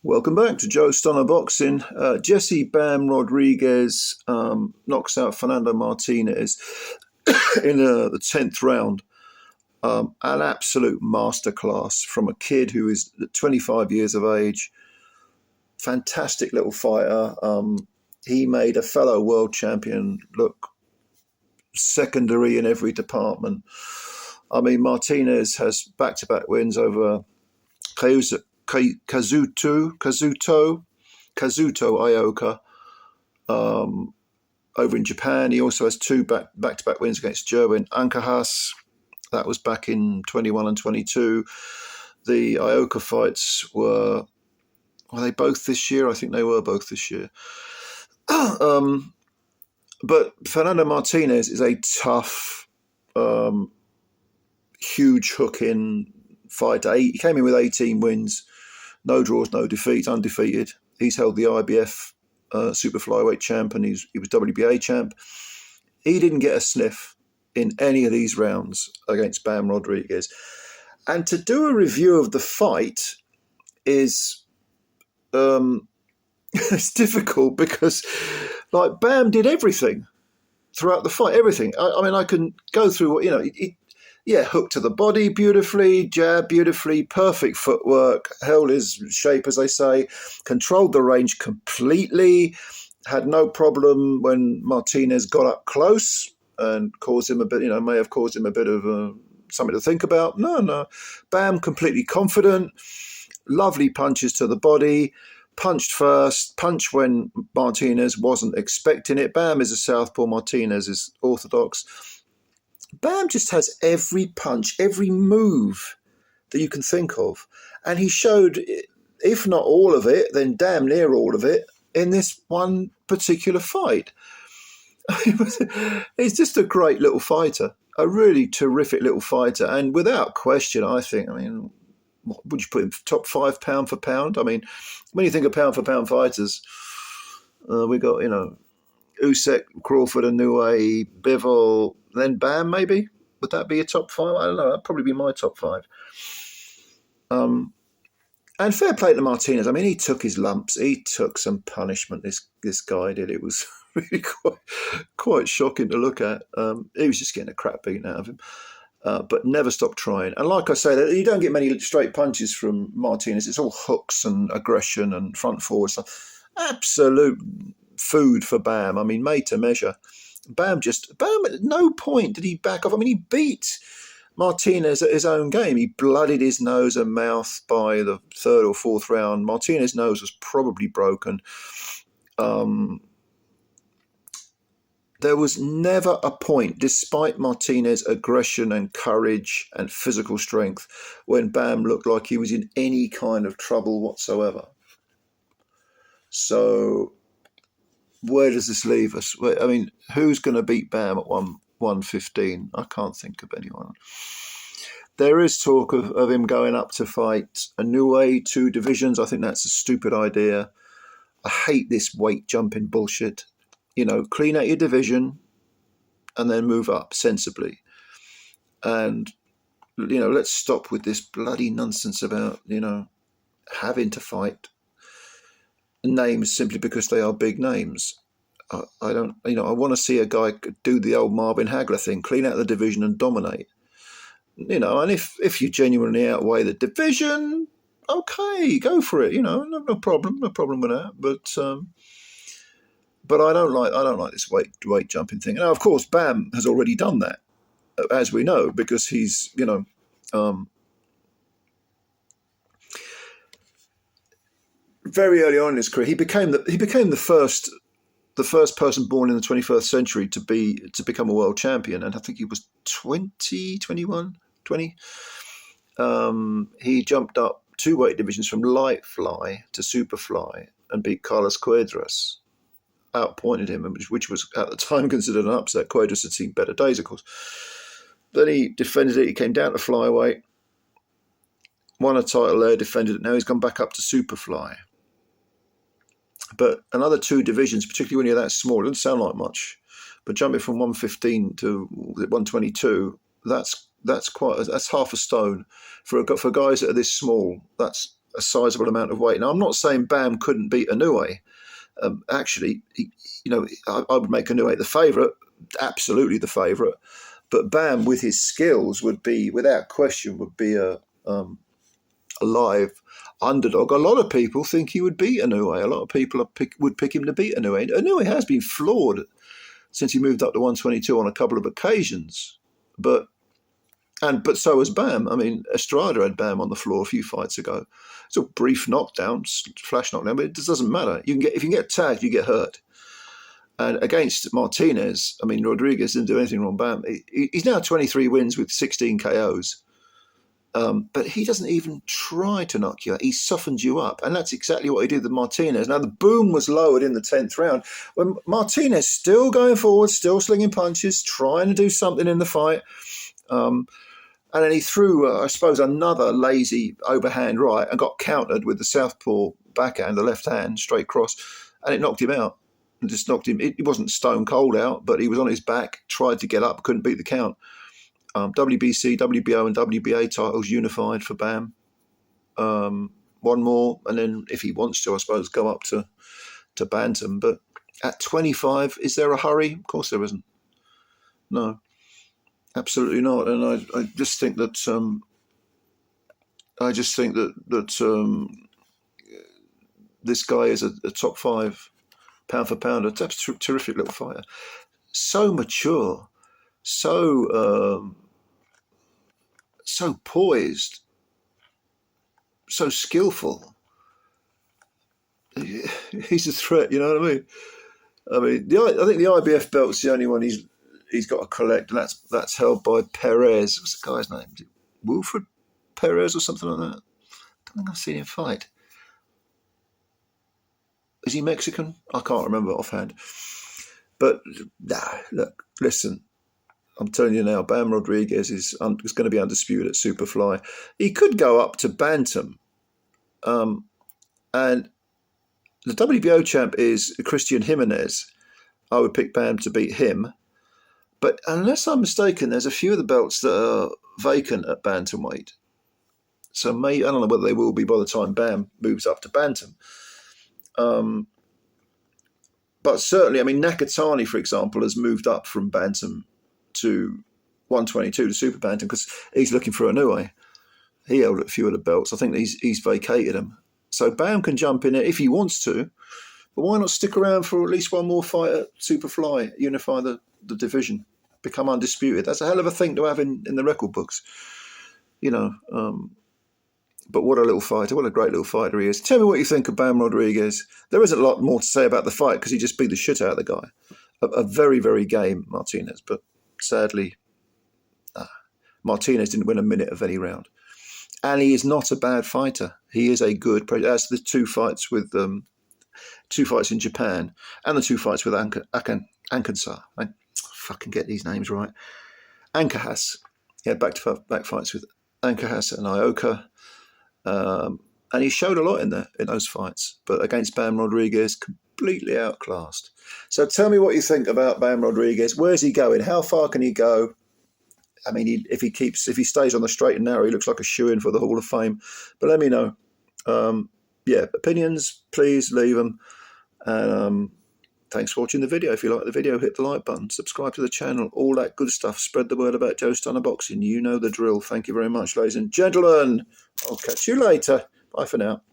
Welcome back to Joe Stunner Boxing. Jesse Bam Rodriguez knocks out Fernando Martinez in the 10th round. An absolute masterclass from a kid who is 25 years of age. Fantastic little fighter. He made a fellow world champion look secondary in every department. I mean, Martinez has back-to-back wins over Kazuto Ioka over in Japan. He also has two back-to-back wins against Jerwin Ancajas. That was back in 21 and 22. The Ioka fights were they both this year? I think they were both this year. But Fernando Martinez is a tough, huge hook-in fighter. He came in with 18 wins, no draws, no defeats, undefeated. He's held the IBF super-flyweight champ, and he was WBA champ. He didn't get a sniff in any of these rounds against Bam Rodriguez. And to do a review of the fight is it's difficult because, like, Bam did everything throughout the fight, everything. I mean, I can go through what, hook to the body beautifully, jab beautifully, perfect footwork, held his shape, as they say, controlled the range completely, had no problem when Martinez got up close and caused him a bit, may have caused him a bit of something to think about. No. Bam, completely confident, lovely punches to the body, punched first, punch when Martinez wasn't expecting it. Bam is a southpaw, Martinez is orthodox. Bam just has every punch, every move that you can think of. And he showed, if not all of it, then damn near all of it in this one particular fight. He's just a great little fighter, a really terrific little fighter. And without question, I think, what would you put him top 5 pound for pound? I mean, when you think of pound for pound fighters, we got, Usyk, Crawford, Inoue, Bivol, then Bam, maybe? Would that be a top 5? I don't know. That'd probably be my top 5. And fair play to Martinez. I mean, he took his lumps. He took some punishment, this guy did. It was really quite shocking to look at. He was just getting a crap beaten out of him. But never stopped trying. And like I say, you don't get many straight punches from Martinez. It's all hooks and aggression and front forward stuff. Absolute food for Bam. I mean, made to measure. Bam at no point did he back off. I mean, he beat Martinez at his own game. He bloodied his nose and mouth by the 3rd or 4th round. Martinez's nose was probably broken. There was never a point, despite Martinez's aggression and courage and physical strength, when Bam looked like he was in any kind of trouble whatsoever. So where does this leave us? I mean, who's going to beat Bam at 115? I can't think of anyone. There is talk of him going up to fight Inoue, 2 divisions. I think that's a stupid idea. I hate this weight jumping bullshit. Clean out your division and then move up sensibly. And, let's stop with this bloody nonsense about, having to fight names simply because they are big names. I don't, I want to see a guy do the old Marvin Hagler thing, clean out the division and dominate. And if you genuinely outweigh the division, okay, go for it. No problem with that. But I don't like this weight jumping thing. Now, of course, Bam has already done that, as we know, because he's very early on in his career, he became the first person born in the 21st century to become a world champion, and I think he was 20. He jumped up 2 weight divisions from light fly to super fly and beat Carlos Cuadras. Outpointed him, which was at the time considered an upset. Cuadras had seen better days, of course. Then he defended it. He came down to flyweight, won a title there, defended it. Now he's gone back up to superfly. But another 2 divisions, particularly when you're that small, it doesn't sound like much. But jumping from 115 to 122, that's half a stone for guys that are this small. That's a sizable amount of weight. Now, I'm not saying Bam couldn't beat Inoue. Actually, I would make Inoue the favourite, absolutely the favourite. But Bam, with his skills, would be, without question, would be a live underdog. A lot of people think he would beat Inoue. A lot of people would pick him to beat Inoue. Inoue has been flawed since he moved up to 122 on a couple of occasions, but so has Bam. I mean, Estrada had Bam on the floor a few fights ago. It's a brief knockdown, flash knockdown, but it just doesn't matter. If you can get tagged, you get hurt. And against Martinez, I mean, Rodriguez didn't do anything wrong. Bam, he's now 23 wins with 16 KOs. But he doesn't even try to knock you out. He softens you up. And that's exactly what he did with Martinez. Now, the boom was lowered in the 10th round when Martinez still going forward, still slinging punches, trying to do something in the fight. And then he threw, I suppose, another lazy overhand right and got countered with the southpaw backhand, the left hand, straight cross, and it knocked him out. It just knocked him. It wasn't stone cold out, but he was on his back, tried to get up, couldn't beat the count. WBC, WBO, and WBA titles unified for Bam. One more, and then if he wants to, I suppose, go up to bantam. But at 25, is there a hurry? Of course there isn't. No. Absolutely not, and I just think that this guy is a top 5 pound for pounder. That's a terrific little fighter, so mature, so poised, so skillful. He's a threat, you know what I mean? I think the IBF belt's the only one he's got to collect, and that's held by Perez. What's the guy's name? Is it Wilfred Perez or something like that? I don't think I've seen him fight. Is he Mexican? I can't remember offhand. But look, listen, I'm telling you now, Bam Rodriguez is going to be undisputed at Superfly. He could go up to bantam, and the WBO champ is Christian Jimenez. I would pick Bam to beat him. But unless I'm mistaken, there's a few of the belts that are vacant at bantamweight. So I don't know whether they will be by the time Bam moves up to bantam. But certainly, I mean, Nakatani, for example, has moved up from bantam to 122 to super bantam because he's looking for Inoue. He held a few of the belts. I think he's vacated them. So Bam can jump in there if he wants to. But why not stick around for at least one more fight at Superfly, unify the division, become undisputed? That's a hell of a thing to have in the record books, but what a little fighter, what a great little fighter he is. Tell me what you think of Bam Rodriguez. There isn't a lot more to say about the fight because he just beat the shit out of the guy. A very, very game Martinez, but sadly, Martinez didn't win a minute of any round. And he is not a bad fighter. He is a good, as the two fights in Japan and the 2 fights with Ankansar. I fucking get these names right. Ankajas. He had back-to-back fights with Ankajas and Ioka. And he showed a lot in those fights. But against Bam Rodriguez, completely outclassed. So tell me what you think about Bam Rodriguez. Where's he going? How far can he go? I mean, if he stays on the straight and narrow, he looks like a shoo-in for the Hall of Fame. But let me know. Opinions, please leave them. And thanks for watching the video. If you like the video, hit the like button, subscribe to the channel, all that good stuff. Spread the word about Joe Stunner Boxing. You know the drill. Thank you very much, ladies and gentlemen. I'll catch you later. Bye for now.